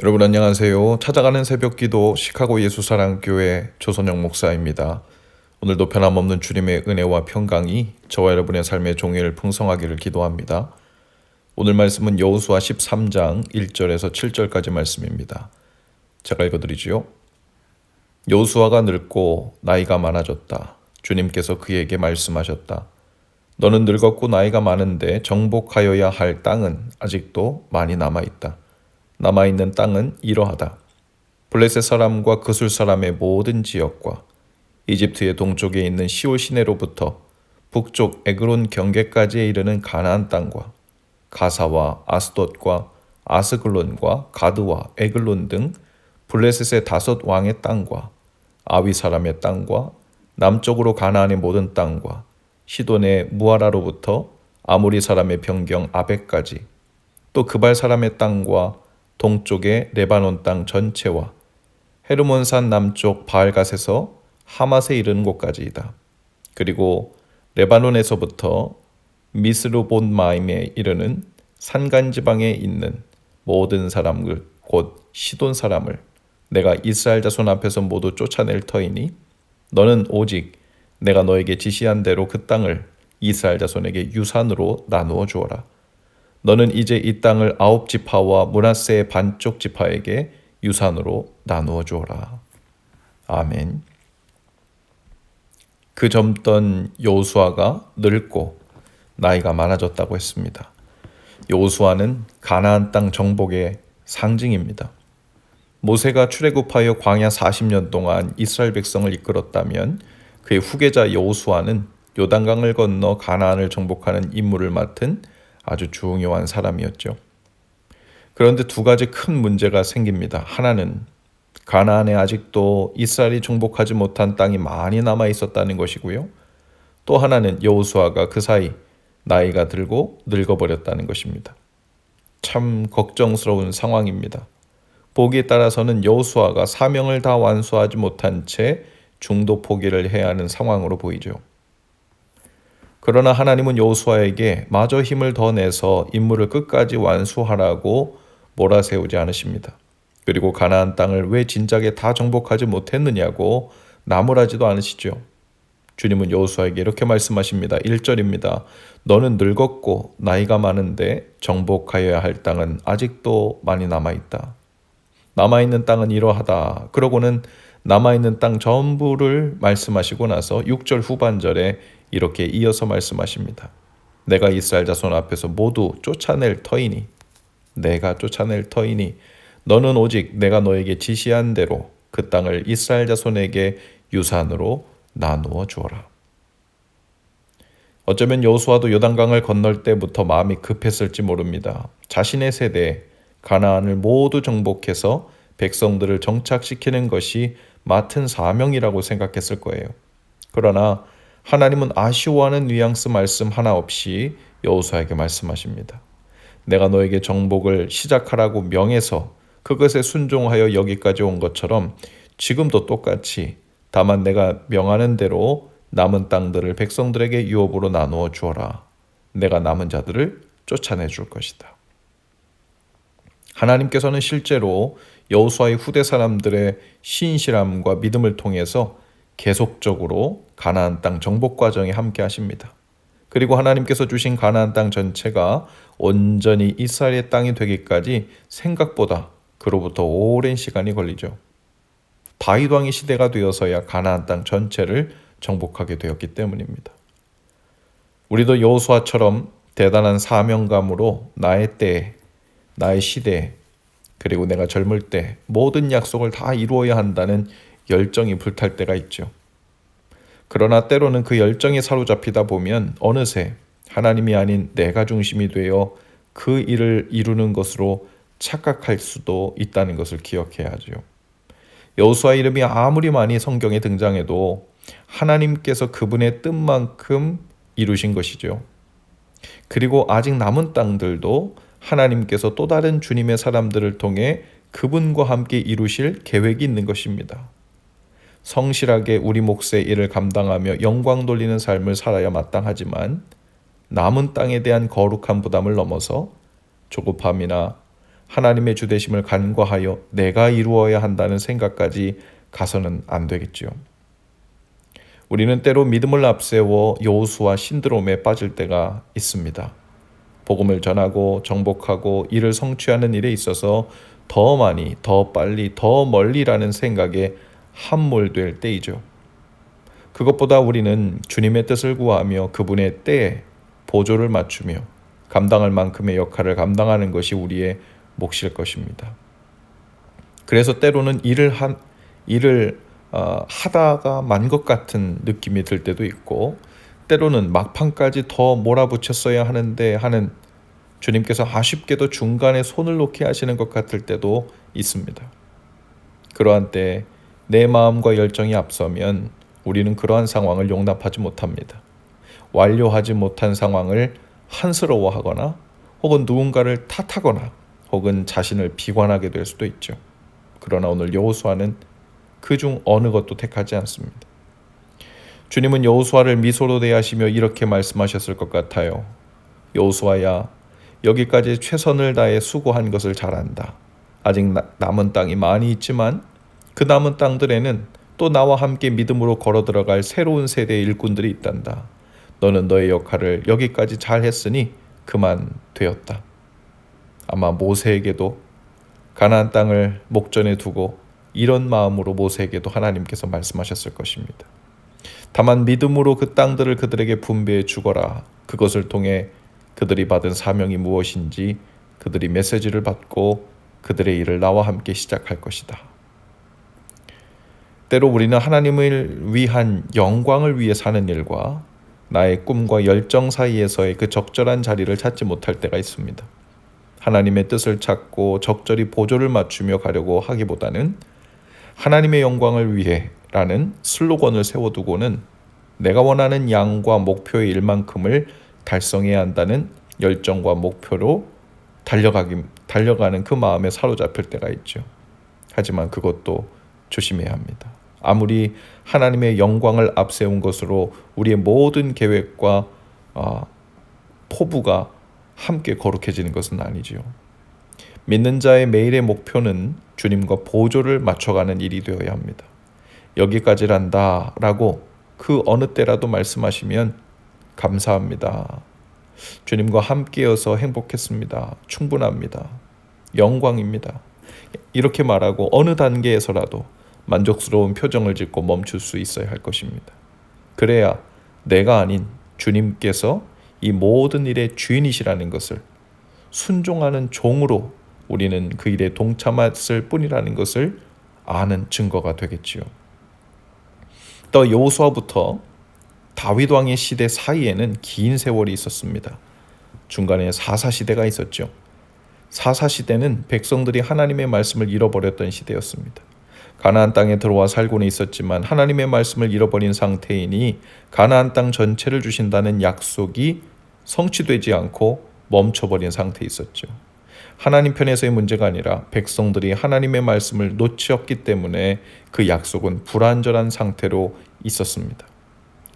여러분 안녕하세요. 찾아가는 새벽기도 시카고 예수사랑교회 조선영 목사입니다. 오늘도 변함없는 주님의 은혜와 평강이 저와 여러분의 삶의 종일 풍성하기를 기도합니다. 오늘 말씀은 여호수아 13장 1절에서 7절까지 말씀입니다. 제가 읽어드리지요. 여호수아가 늙고 나이가 많아졌다. 주님께서 그에게 말씀하셨다. 너는 늙었고 나이가 많은데 정복하여야 할 땅은 아직도 많이 남아있다. 남아있는 땅은 이러하다. 블레셋 사람과 그술 사람의 모든 지역과 이집트의 동쪽에 있는 시올 시내로부터 북쪽 에그론 경계까지에 이르는 가나안 땅과 가사와 아스돗과 아스글론과 가드와 에글론 등 블레셋의 5 왕의 땅과 아위 사람의 땅과 남쪽으로 가나안의 모든 땅과 시돈의 무아라로부터 아모리 사람의 병경 아벡까지 또 그발 사람의 땅과 동쪽의 레바논 땅 전체와 헤르몬산 남쪽 바알갓에서 하맛에 이르는 곳까지이다. 그리고 레바논에서부터 미스르본마임에 이르는 산간지방에 있는 모든 사람을 곧 시돈 사람을 내가 이스라엘 자손 앞에서 모두 쫓아낼 터이니 너는 오직 내가 너에게 지시한 대로 그 땅을 이스라엘 자손에게 유산으로 나누어 주어라. 너는 이제 이 땅을 9지파와 므낫세의 반쪽 지파에게 유산으로 나누어 주어라. 아멘. 그 젊던 여호수아가 늙고 나이가 많아졌다고 했습니다. 여호수아는 가나안 땅 정복의 상징입니다. 모세가 출애굽하여 광야 40년 동안 이스라엘 백성을 이끌었다면 그의 후계자 여호수아는 요단강을 건너 가나안을 정복하는 임무를 맡은 아주 중요한 사람이었죠. 그런데 2가지 큰 문제가 생깁니다. 하나는 가나안에 아직도 이스라엘이 정복하지 못한 땅이 많이 남아 있었다는 것이고요. 또 하나는 여호수아가 그 사이 나이가 들고 늙어버렸다는 것입니다. 참 걱정스러운 상황입니다. 보기에 따라서는 여호수아가 사명을 다 완수하지 못한 채 중도 포기를 해야 하는 상황으로 보이죠. 그러나 하나님은 여호수아에게 마저 힘을 더 내서 임무를 끝까지 완수하라고 몰아세우지 않으십니다. 그리고 가나안 땅을 왜 진작에 다 정복하지 못했느냐고 나무라지도 않으시죠. 주님은 여호수아에게 이렇게 말씀하십니다. 1절입니다. 너는 늙었고 나이가 많은데 정복하여야 할 땅은 아직도 많이 남아있다. 남아있는 땅은 이러하다. 그러고는 남아있는 땅 전부를 말씀하시고 나서 6절 후반절에 이렇게 이어서 말씀하십니다. 내가 이스라엘 자손 앞에서 모두 쫓아낼 터이니 내가 쫓아낼 터이니 너는 오직 내가 너에게 지시한 대로 그 땅을 이스라엘 자손에게 유산으로 나누어 주어라. 어쩌면 여호수아도 요단강을 건널 때부터 마음이 급했을지 모릅니다. 자신의 세대에 가나안을 모두 정복해서 백성들을 정착시키는 것이 맡은 사명이라고 생각했을 거예요. 그러나 하나님은 아쉬워하는 뉘앙스 말씀 하나 없이 여호수아에게 말씀하십니다. 내가 너에게 정복을 시작하라고 명해서 그것에 순종하여 여기까지 온 것처럼 지금도 똑같이 다만 내가 명하는 대로 남은 땅들을 백성들에게 유업으로 나누어 주어라. 내가 남은 자들을 쫓아내 줄 것이다. 하나님께서는 실제로 여호수아의 후대 사람들의 신실함과 믿음을 통해서 계속적으로 가나안 땅 정복 과정에 함께 하십니다. 그리고 하나님께서 주신 가나안 땅 전체가 온전히 이스라엘의 땅이 되기까지 생각보다 그로부터 오랜 시간이 걸리죠. 다윗 왕의 시대가 되어서야 가나안 땅 전체를 정복하게 되었기 때문입니다. 우리도 여호수아처럼 대단한 사명감으로 나의 때에, 나의 시대에, 그리고 내가 젊을 때 모든 약속을 다 이루어야 한다는 열정이 불탈 때가 있죠. 그러나 때로는 그 열정에 사로잡히다 보면 어느새 하나님이 아닌 내가 중심이 되어 그 일을 이루는 것으로 착각할 수도 있다는 것을 기억해야 하죠. 여호수아 이름이 아무리 많이 성경에 등장해도 하나님께서 그분의 뜻만큼 이루신 것이죠. 그리고 아직 남은 땅들도 하나님께서 또 다른 주님의 사람들을 통해 그분과 함께 이루실 계획이 있는 것입니다. 성실하게 우리 몫의 일을 감당하며 영광 돌리는 삶을 살아야 마땅하지만 남은 땅에 대한 거룩한 부담을 넘어서 조급함이나 하나님의 주되심을 간과하여 내가 이루어야 한다는 생각까지 가서는 안 되겠지요. 우리는 때로 믿음을 앞세워 여호수아 신드롬에 빠질 때가 있습니다. 복음을 전하고 정복하고 이를 성취하는 일에 있어서 더 많이, 더 빨리, 더 멀리라는 생각에 함몰될 때이죠. 그것보다 우리는 주님의 뜻을 구하며 그분의 때에 보조를 맞추며 감당할 만큼의 역할을 감당하는 것이 우리의 몫일 것입니다. 그래서 때로는 일을 하다가 만 것 같은 느낌이 들 때도 있고, 때로는 막판까지 더 몰아붙였어야 하는데 하는 주님께서 아쉽게도 중간에 손을 놓게 하시는 것 같을 때도 있습니다. 그러한 때 내 마음과 열정이 앞서면 우리는 그러한 상황을 용납하지 못합니다. 완료하지 못한 상황을 한스러워하거나 혹은 누군가를 탓하거나 혹은 자신을 비관하게 될 수도 있죠. 그러나 오늘 여호수아는 그중 어느 것도 택하지 않습니다. 주님은 여호수아를 미소로 대하시며 이렇게 말씀하셨을 것 같아요. 여호수아야, 여기까지 최선을 다해 수고한 것을 잘 안다. 아직 남은 땅이 많이 있지만 그 남은 땅들에는 또 나와 함께 믿음으로 걸어 들어갈 새로운 세대의 일꾼들이 있단다. 너는 너의 역할을 여기까지 잘 했으니 그만 되었다. 아마 모세에게도 가나안 땅을 목전에 두고 이런 마음으로 모세에게도 하나님께서 말씀하셨을 것입니다. 다만 믿음으로 그 땅들을 그들에게 분배해 주거라. 그것을 통해 그들이 받은 사명이 무엇인지 그들이 메시지를 받고 그들의 일을 나와 함께 시작할 것이다. 때로 우리는 하나님을 위한 영광을 위해 사는 일과 나의 꿈과 열정 사이에서의 그 적절한 자리를 찾지 못할 때가 있습니다. 하나님의 뜻을 찾고 적절히 보조를 맞추며 가려고 하기보다는 하나님의 영광을 위해라는 슬로건을 세워두고는 내가 원하는 양과 목표의 일만큼을 달성해야 한다는 열정과 목표로 달려가는 그 마음에 사로잡힐 때가 있죠. 하지만 그것도 조심해야 합니다. 아무리 하나님의 영광을 앞세운 것으로 우리의 모든 계획과 포부가 함께 거룩해지는 것은 아니지요. 믿는 자의 매일의 목표는 주님과 보조를 맞춰가는 일이 되어야 합니다. 여기까지란다 라고 그 어느 때라도 말씀하시면 감사합니다. 주님과 함께여서 행복했습니다. 충분합니다. 영광입니다. 이렇게 말하고 어느 단계에서라도 만족스러운 표정을 짓고 멈출 수 있어야 할 것입니다. 그래야 내가 아닌 주님께서 이 모든 일의 주인이시라는 것을 순종하는 종으로 우리는 그 일에 동참했을 뿐이라는 것을 아는 증거가 되겠지요. 또 여호수아부터 다윗 왕의 시대 사이에는 긴 세월이 있었습니다. 중간에 사사 시대가 있었죠. 사사 시대는 백성들이 하나님의 말씀을 잃어버렸던 시대였습니다. 가나안 땅에 들어와 살고는 있었지만 하나님의 말씀을 잃어버린 상태이니 가나안 땅 전체를 주신다는 약속이 성취되지 않고 멈춰버린 상태에 있었죠. 하나님 편에서의 문제가 아니라 백성들이 하나님의 말씀을 놓치었기 때문에 그 약속은 불완전한 상태로 있었습니다.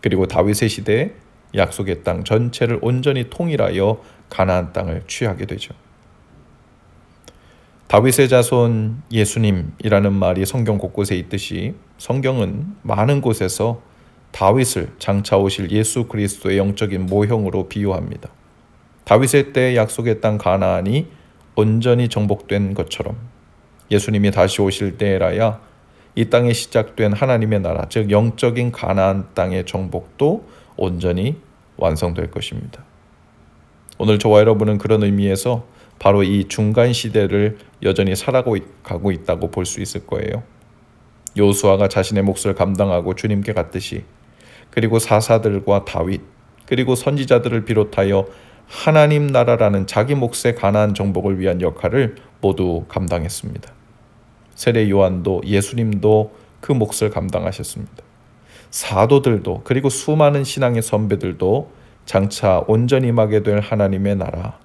그리고 다윗의 시대에 약속의 땅 전체를 온전히 통일하여 가나안 땅을 취하게 되죠. 다윗의 자손 예수님이라는 말이 성경 곳곳에 있듯이 성경은 많은 곳에서 다윗을 장차 오실 예수 그리스도의 영적인 모형으로 비유합니다. 다윗의 때 약속의 땅 가나안이 온전히 정복된 것처럼 예수님이 다시 오실 때에라야 이 땅에 시작된 하나님의 나라, 즉 영적인 가나안 땅의 정복도 온전히 완성될 것입니다. 오늘 저와 여러분은 그런 의미에서 바로 이 중간 시대를 여전히 살아가고 있다고 볼 수 있을 거예요. 여호수아가 자신의 몫을 감당하고 주님께 갔듯이, 그리고 사사들과 다윗, 그리고 선지자들을 비롯하여 하나님 나라라는 자기 몫의 가나안 정복을 위한 역할을 모두 감당했습니다. 세례 요한도 예수님도 그 몫을 감당하셨습니다. 사도들도 그리고 수많은 신앙의 선배들도 장차 온전히 임하게 될 하나님의 나라,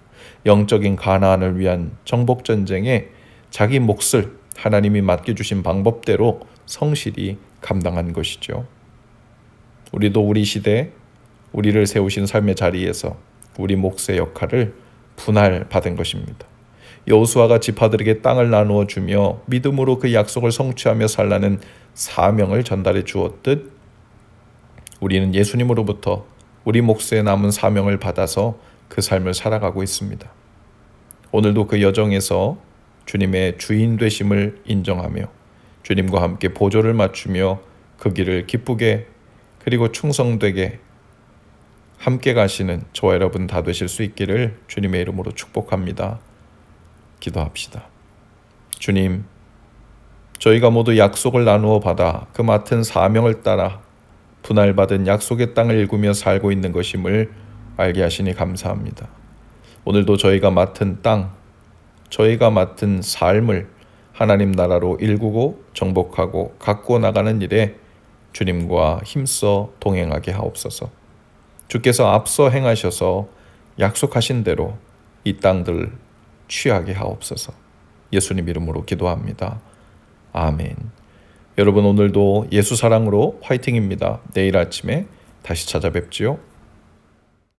영적인 가나안을 위한 정복 전쟁에 자기 몫을 하나님이 맡겨주신 방법대로 성실히 감당한 것이죠. 우리도 우리 시대, 우리를 세우신 삶의 자리에서 우리 몫의 역할을 분할받은 것입니다. 여호수아가 지파들에게 땅을 나누어 주며 믿음으로 그 약속을 성취하며 살라는 사명을 전달해 주었듯 우리는 예수님으로부터 우리 몫에 남은 사명을 받아서 그 삶을 살아가고 있습니다. 오늘도 그 여정에서 주님의 주인 되심을 인정하며 주님과 함께 보조를 맞추며 그 길을 기쁘게 그리고 충성되게 함께 가시는 저와 여러분 다 되실 수 있기를 주님의 이름으로 축복합니다. 기도합시다. 주님, 저희가 모두 약속을 나누어 받아 그 맡은 사명을 따라 분할받은 약속의 땅을 일구며 살고 있는 것임을 알게 하시니 감사합니다. 오늘도 저희가 맡은 땅, 저희가 맡은 삶을 하나님 나라로 일구고 정복하고 가꾸어 나가는 일에 주님과 힘써 동행하게 하옵소서. 주께서 앞서 행하셔서 약속하신 대로 이 땅들 취하게 하옵소서. 예수님 이름으로 기도합니다. 아멘. 여러분 오늘도 예수 사랑으로 화이팅입니다. 내일 아침에 다시 찾아뵙지요.